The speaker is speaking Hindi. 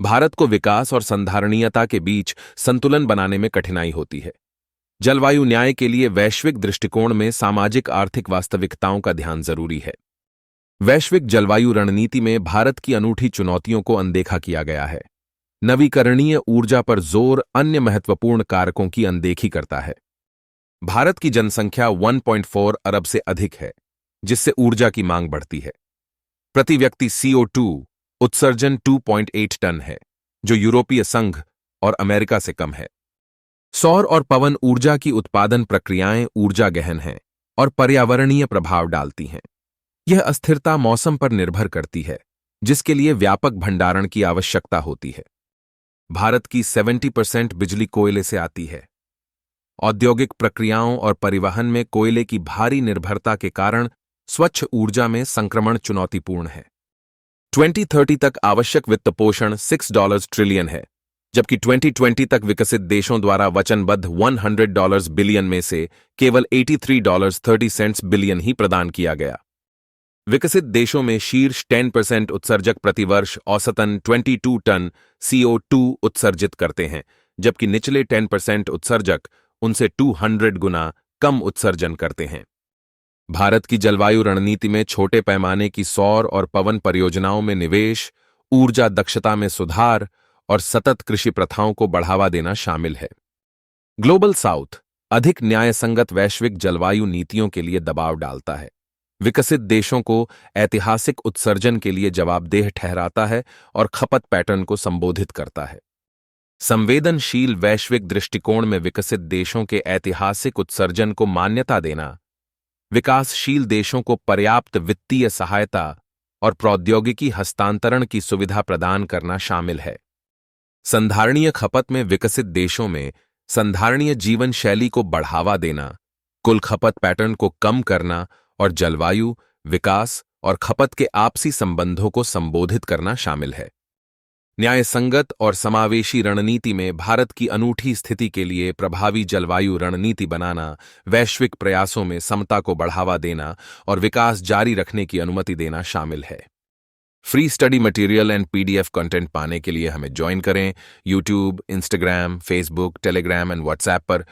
भारत को विकास और संधारणीयता के बीच संतुलन बनाने में कठिनाई होती है। जलवायु न्याय के लिए वैश्विक दृष्टिकोण में सामाजिक आर्थिक वास्तविकताओं का ध्यान जरूरी है। वैश्विक जलवायु रणनीति में भारत की अनूठी चुनौतियों को अनदेखा किया गया है। नवीकरणीय ऊर्जा पर जोर अन्य महत्वपूर्ण कारकों की अनदेखी करता है। भारत की जनसंख्या 1.4 अरब से अधिक है, जिससे ऊर्जा की मांग बढ़ती है। प्रति व्यक्ति CO2 उत्सर्जन 2.8 टन है, जो यूरोपीय संघ और अमेरिका से कम है। सौर और पवन ऊर्जा की उत्पादन प्रक्रियाएं ऊर्जा गहन हैं और पर्यावरणीय प्रभाव डालती हैं। यह अस्थिरता मौसम पर निर्भर करती है, जिसके लिए व्यापक भंडारण की आवश्यकता होती है। भारत की 70% बिजली कोयले से आती है। औद्योगिक प्रक्रियाओं और परिवहन में कोयले की भारी निर्भरता के कारण स्वच्छ ऊर्जा में संक्रमण चुनौतीपूर्ण है। 2030 तक आवश्यक वित्तपोषण $6 ट्रिलियन है, जबकि 2020 तक विकसित देशों द्वारा वचनबद्ध $100 बिलियन में से केवल $83.30 बिलियन ही प्रदान किया गया। विकसित देशों में शीर्ष 10% उत्सर्जक प्रतिवर्ष औसतन 22 टन CO2 उत्सर्जित करते हैं, जबकि निचले 10% उत्सर्जक उनसे 200 गुना कम उत्सर्जन करते हैं। भारत की जलवायु रणनीति में छोटे पैमाने की सौर और पवन परियोजनाओं में निवेश, ऊर्जा दक्षता में सुधार और सतत कृषि प्रथाओं को बढ़ावा देना शामिल है। ग्लोबल साउथ अधिक न्यायसंगत वैश्विक जलवायु नीतियों के लिए दबाव डालता है। विकसित देशों को ऐतिहासिक उत्सर्जन के लिए जवाबदेह ठहराता है और खपत पैटर्न को संबोधित करता है। संवेदनशील वैश्विक दृष्टिकोण में विकसित देशों के ऐतिहासिक उत्सर्जन को मान्यता देना, विकासशील देशों को पर्याप्त वित्तीय सहायता और प्रौद्योगिकी हस्तांतरण की सुविधा प्रदान करना शामिल है। संधारणीय खपत में विकसित देशों में संधारणीय जीवन शैली को बढ़ावा देना, कुल खपत पैटर्न को कम करना और जलवायु, विकास और खपत के आपसी संबंधों को संबोधित करना शामिल है। न्यायसंगत और समावेशी रणनीति में भारत की अनूठी स्थिति के लिए प्रभावी जलवायु रणनीति बनाना, वैश्विक प्रयासों में समता को बढ़ावा देना और विकास जारी रखने की अनुमति देना शामिल है। Free study material and PDF content पाने के लिए हमें ज्वाइन करें YouTube, Instagram, Facebook, Telegram and WhatsApp पर।